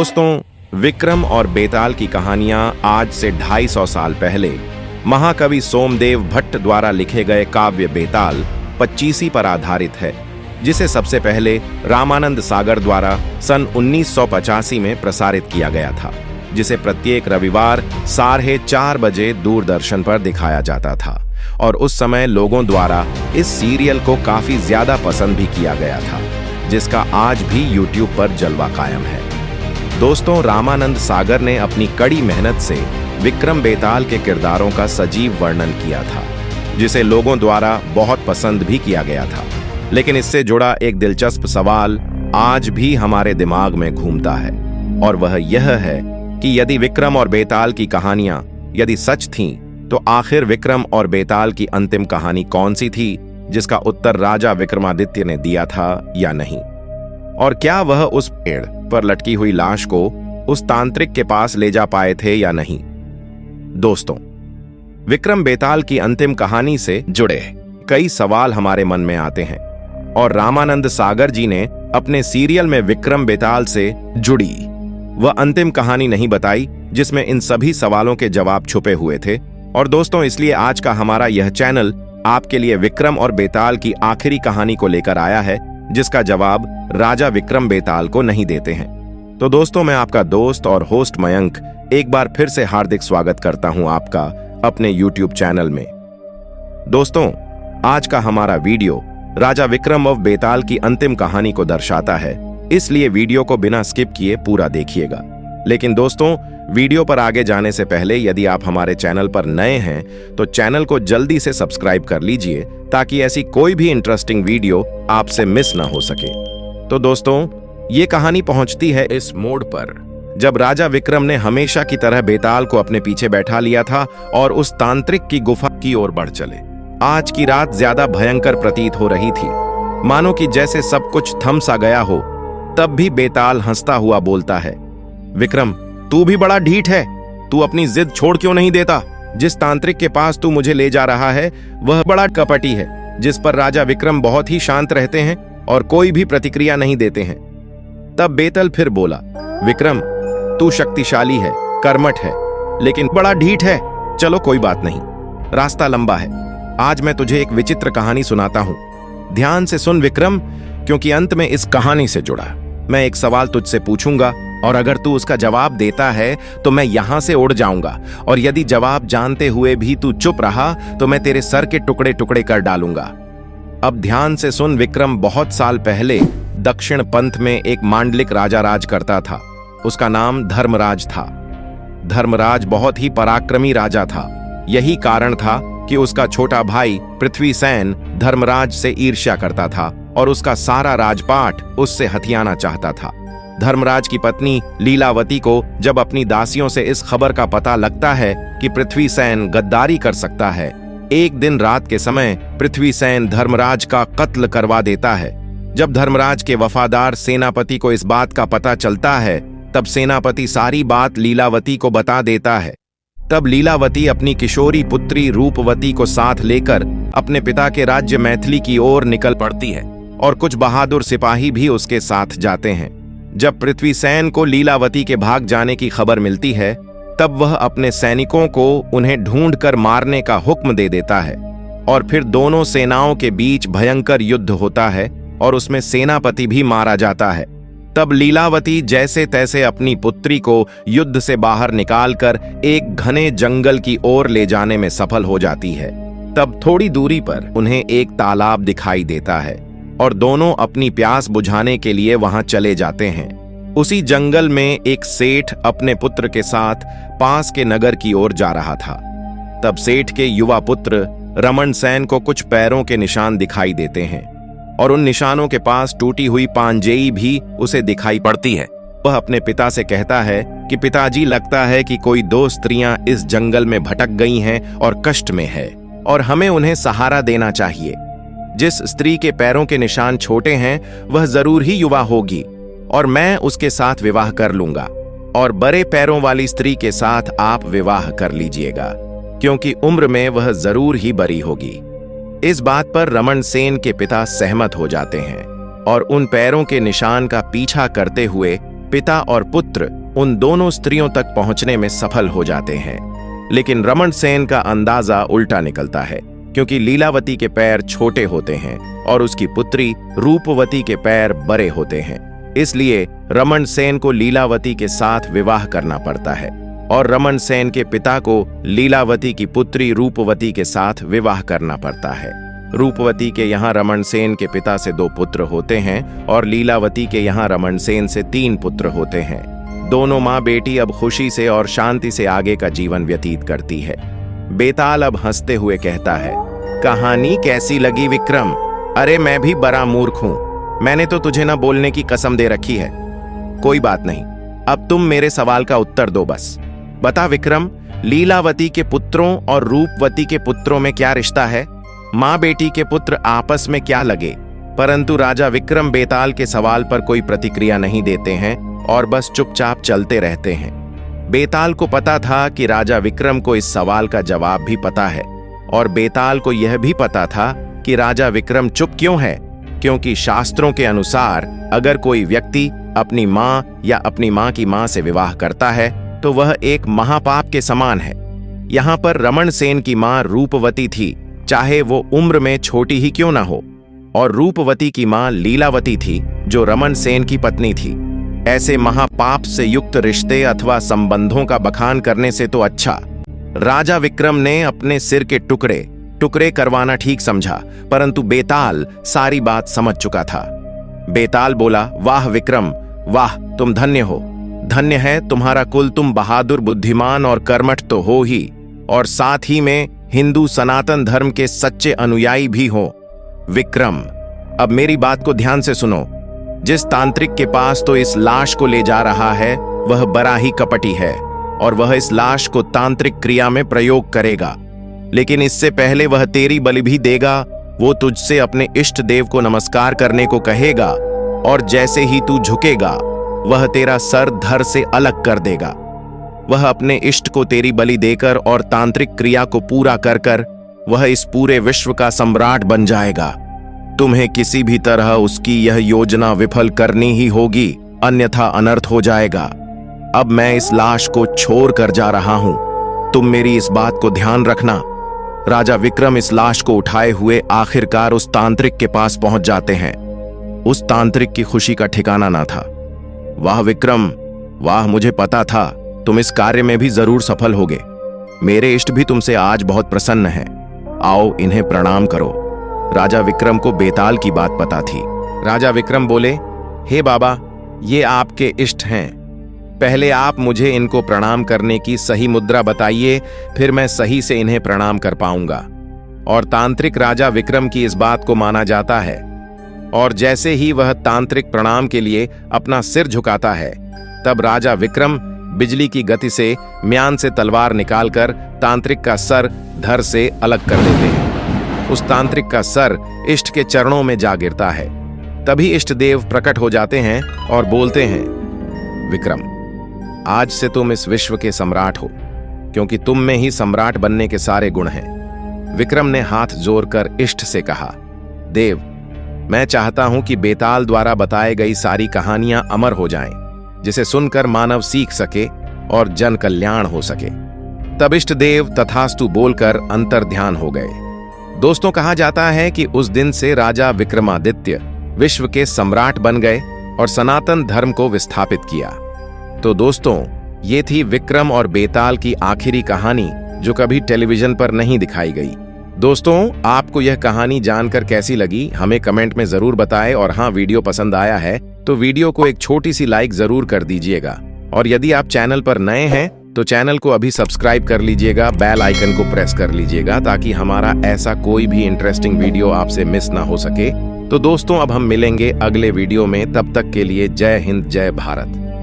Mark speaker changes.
Speaker 1: दोस्तों, विक्रम और बेताल की कहानियां आज से 250 साल पहले महाकवि सोमदेव भट्ट द्वारा लिखे गए काव्य बेताल 25 पर आधारित है, जिसे सबसे पहले रामानंद सागर द्वारा सन 1985 में प्रसारित किया गया था, जिसे प्रत्येक रविवार 4:30 बजे दूरदर्शन पर दिखाया जाता था और उस समय लोगों द्वारा इस सीरियल को काफी ज्यादा पसंद भी किया गया था, जिसका आज भी YouTube पर जलवा कायम है। दोस्तों, रामानंद सागर ने अपनी कड़ी मेहनत से विक्रम बेताल के किरदारों का सजीव वर्णन किया था, जिसे लोगों द्वारा बहुत पसंद भी किया गया था। लेकिन इससे जुड़ा एक दिलचस्प सवाल आज भी हमारे दिमाग में घूमता है, और वह यह है कि यदि विक्रम और बेताल की कहानियां यदि सच थीं, तो आखिर विक्रम और बेताल की अंतिम कहानी कौन सी थी, जिसका उत्तर राजा विक्रमादित्य ने दिया था या नहीं? और क्या वह उस पेड़ पर लटकी हुई लाश को उस तांत्रिक के पास ले जा पाए थे या नहीं? दोस्तों, विक्रम बेताल की अंतिम कहानी से जुड़े कई सवाल हमारे मन में आते हैं, और रामानंद सागर जी ने अपने सीरियल में विक्रम बेताल से जुड़ी वह अंतिम कहानी नहीं बताई, जिसमें इन सभी सवालों के जवाब छुपे हुए थे। और दोस्तों, इसलिए आज का हमारा यह चैनल आपके लिए विक्रम और बेताल की आखिरी कहानी को लेकर आया है, जिसका जवाब राजा विक्रम बेताल को नहीं देते हैं। तो दोस्तों, मैं आपका दोस्त और होस्ट मयंक एक बार फिर से हार्दिक स्वागत करता हूं आपका अपने YouTube चैनल में। दोस्तों, आज का हमारा वीडियो राजा विक्रम और बेताल की अंतिम कहानी को दर्शाता है, इसलिए वीडियो को बिना स्किप किए पूरा देखिएगा। लेकिन दोस्तों, वीडियो पर आगे जाने से पहले यदि आप हमारे चैनल पर नए हैं तो चैनल को जल्दी से सब्सक्राइब कर लीजिए, ताकि ऐसी कोई भी इंटरेस्टिंग वीडियो आपसे मिस ना हो सके। तो दोस्तों, ये कहानी पहुंचती है इस मोड़ पर जब राजा विक्रम ने हमेशा की तरह बेताल को अपने पीछे बैठा लिया था और उस तांत्रिक की गुफा की ओर बढ़ चले। आज की रात ज्यादा भयंकर प्रतीत हो रही थी, मानो कि जैसे सब कुछ थम सा गया हो। तब भी बेताल हंसता हुआ बोलता है, विक्रम, तू भी बड़ा ढीठ है। तू अपनी जिद छोड़ क्यों नहीं देता? जिस तांत्रिक के पास तू मुझे ले जा रहा है वह बड़ा कपटी है, जिस पर राजा विक्रम बहुत ही शांत रहते हैं और कोई भी प्रतिक्रिया नहीं देते हैं। तब बेताल फिर बोला, विक्रम, तू शक्तिशाली है, कर्मठ है, लेकिन बड़ा ढीठ है। चलो कोई बात नहीं, रास्ता लंबा है। आज मैं तुझे एक विचित्र कहानी सुनाता हूं। ध्यान से सुन विक्रम, क्योंकि अंत में इस कहानी से जुड़ा मैं एक सवाल तुझसे पूछूंगा, और अगर तू उसका जवाब देता है तो मैं यहां से उड़ जाऊंगा, और यदि जवाब जानते हुए भी तू चुप रहा तो मैं तेरे सर के टुकड़े टुकड़े कर डालूंगा। अब ध्यान से सुन विक्रम, बहुत साल पहले दक्षिण पंथ में एक मांडलिक राजा राज करता था। उसका नाम धर्मराज था। धर्मराज बहुत ही पराक्रमी राजा था। यही कारण था कि उसका छोटा भाई पृथ्वीसेन धर्मराज से ईर्ष्या करता था और उसका सारा राजपाट उससे हथियाना चाहता था। धर्मराज की पत्नी लीलावती को जब अपनी दासियों से इस खबर का पता लगता है कि पृथ्वीसेन गद्दारी कर सकता है, एक दिन रात के समय पृथ्वीसेन धर्मराज का कत्ल करवा देता है। जब धर्मराज के वफादार सेनापति को इस बात का पता चलता है, तब सेनापति सारी बात लीलावती को बता देता है। तब लीलावती अपनी किशोरी पुत्री रूपवती को साथ लेकर अपने पिता के राज्य मैथिली की ओर निकल पड़ती है, और कुछ बहादुर सिपाही भी उसके साथ जाते हैं। जब पृथ्वीसेन को लीलावती के भाग जाने की खबर मिलती है, तब वह अपने सैनिकों को उन्हें ढूंढकर मारने का हुक्म दे देता है, और फिर दोनों सेनाओं के बीच भयंकर युद्ध होता है और उसमें सेनापति भी मारा जाता है। तब लीलावती जैसे तैसे अपनी पुत्री को युद्ध से बाहर निकालकर एक घने जंगल की ओर ले जाने में सफल हो जाती है। तब थोड़ी दूरी पर उन्हें एक तालाब दिखाई देता है, और दोनों अपनी प्यास बुझाने के लिए वहां चले जाते हैं। उसी जंगल में एक सेठ अपने पुत्र के साथ पास के नगर की ओर जा रहा था। तब सेठ के युवा पुत्र रमन सेन को कुछ पैरों के निशान दिखाई देते हैं, और उन निशानों के पास टूटी हुई पांजेई भी उसे दिखाई पड़ती है। वह अपने पिता से कहता है कि पिताजी, लगता है कि कोई 2 स्त्रियां इस जंगल में भटक गई हैं और कष्ट में है, और हमें उन्हें सहारा देना चाहिए। जिस स्त्री के पैरों के निशान छोटे हैं वह जरूर ही युवा होगी, और मैं उसके साथ विवाह कर लूंगा, और बड़े पैरों वाली स्त्री के साथ आप विवाह कर लीजिएगा, क्योंकि उम्र में वह जरूर ही बड़ी होगी। इस बात पर रमन सेन के पिता सहमत हो जाते हैं और उन पैरों के निशान का पीछा करते हुए पिता और पुत्र उन दोनों स्त्रियों तक पहुंचने में सफल हो जाते हैं। लेकिन रमण सेन का अंदाजा उल्टा निकलता है, क्योंकि लीलावती के पैर छोटे होते हैं और उसकी पुत्री रूपवती के पैर बड़े होते हैं। इसलिए रमण सेन को लीलावती के साथ विवाह करना पड़ता है और रमण सेन के पिता को लीलावती की पुत्री रूपवती के साथ विवाह करना पड़ता है। रूपवती के यहाँ रमण सेन के पिता से 2 पुत्र होते हैं और लीलावती के यहाँ रमण सेन से 3 पुत्र होते हैं। दोनों माँ बेटी अब खुशी से और शांति से आगे का जीवन व्यतीत करती है। बेताल अब हंसते हुए कहता है, कहानी कैसी लगी विक्रम? अरे मैं भी बड़ा मूर्ख हूं, मैंने तो तुझे न बोलने की कसम दे रखी है। कोई बात नहीं, अब तुम मेरे सवाल का उत्तर दो बस। बता विक्रम, लीलावती के पुत्रों और रूपवती के पुत्रों में क्या रिश्ता है? माँ बेटी के पुत्र आपस में क्या लगे? परंतु राजा विक्रम बेताल के सवाल पर कोई प्रतिक्रिया नहीं देते हैं और बस चुपचाप चलते रहते हैं। बेताल को पता था कि राजा विक्रम को इस सवाल का जवाब भी पता है और बेताल को यह भी पता था कि राजा विक्रम चुप क्यों है, क्योंकि शास्त्रों के अनुसार अगर कोई व्यक्ति अपनी माँ या अपनी माँ की माँ से विवाह करता है तो वह एक महापाप के समान है। यहाँ पर रमण सेन की माँ रूपवती थी, चाहे वो उम्र में छोटी ही क्यों ना हो, और रूपवती की माँ लीलावती थी जो रमण सेन की पत्नी थी। ऐसे महापाप से युक्त रिश्ते अथवा संबंधों का बखान करने से तो अच्छा राजा विक्रम ने अपने सिर के टुकड़े टुकड़े करवाना ठीक समझा, परंतु बेताल सारी बात समझ चुका था। बेताल बोला, वाह विक्रम वाह, तुम धन्य हो, धन्य है तुम्हारा कुल, तुम बहादुर, बुद्धिमान और कर्मठ तो हो ही, और साथ ही में हिंदू सनातन धर्म के सच्चे अनुयायी भी हो। विक्रम, अब मेरी बात को ध्यान से सुनो। जिस तांत्रिक के पास तो इस लाश को ले जा रहा है वह बड़ा ही कपटी है और वह इस लाश को तांत्रिक क्रिया में प्रयोग करेगा, लेकिन इससे पहले वह तेरी बलि भी देगा। वो तुझसे अपने इष्ट देव को नमस्कार करने को कहेगा और जैसे ही तू झुकेगा वह तेरा सर धड़ से अलग कर देगा। वह अपने इष्ट को तेरी बलि देकर और तांत्रिक क्रिया को पूरा कर कर वह इस पूरे विश्व का सम्राट बन जाएगा। तुम्हें किसी भी तरह उसकी यह योजना विफल करनी ही होगी, अन्यथा अनर्थ हो जाएगा। अब मैं इस लाश को छोड़ कर जा रहा हूं, तुम मेरी इस बात को ध्यान रखना। राजा विक्रम इस लाश को उठाए हुए आखिरकार उस तांत्रिक के पास पहुंच जाते हैं। उस तांत्रिक की खुशी का ठिकाना ना था। वाह विक्रम वाह, मुझे पता था तुम इस कार्य में भी जरूर सफल होगे। मेरे इष्ट भी तुमसे आज बहुत प्रसन्न हैं। आओ इन्हें प्रणाम करो। राजा विक्रम को बेताल की बात पता थी। राजा विक्रम बोले, हे बाबा, ये आपके इष्ट हैं, पहले आप मुझे इनको प्रणाम करने की सही मुद्रा बताइए, फिर मैं सही से इन्हें प्रणाम कर पाऊंगा। और तांत्रिक राजा विक्रम की इस बात को माना जाता है, और जैसे ही वह तांत्रिक प्रणाम के लिए अपना सिर झुकाता है, तब राजा विक्रम बिजली की गति से म्यान से तलवार निकालकर तांत्रिक का सर धड़ से अलग कर देते हैं। उस तांत्रिक का सर इष्ट के चरणों में जा गिरता है। तभी इष्ट देव प्रकट हो जाते हैं और बोलते हैं, विक्रम, आज से तुम इस विश्व के सम्राट हो, क्योंकि तुम में ही सम्राट बनने के सारे गुण हैं। विक्रम ने हाथ जोड़कर इष्ट से कहा, देव, मैं चाहता हूं कि बेताल द्वारा बताई गई सारी कहानियां अमर हो जाएं, जिसे सुनकर मानव सीख सके और जन कल्याण हो सके। तब इष्ट देव तथास्तु बोलकर अंतर ध्यान हो गए। दोस्तों, कहा जाता है कि उस दिन से राजा विक्रमादित्य विश्व के सम्राट बन गए और सनातन धर्म को विस्थापित किया। तो दोस्तों, ये थी विक्रम और बेताल की आखिरी कहानी, जो कभी टेलीविजन पर नहीं दिखाई गई। दोस्तों, आपको यह कहानी जानकर कैसी लगी हमें कमेंट में जरूर बताएं, और हाँ, वीडियो पसंद आया है तो वीडियो को एक छोटी सी लाइक जरूर कर दीजिएगा। और यदि आप चैनल पर नए हैं तो चैनल को अभी सब्सक्राइब कर लीजिएगा, बेल आइकन को प्रेस कर लीजिएगा, ताकि हमारा ऐसा कोई भी इंटरेस्टिंग वीडियो आपसे मिस ना हो सके। तो दोस्तों, अब हम मिलेंगे अगले वीडियो में, तब तक के लिए जय हिंद, जय भारत।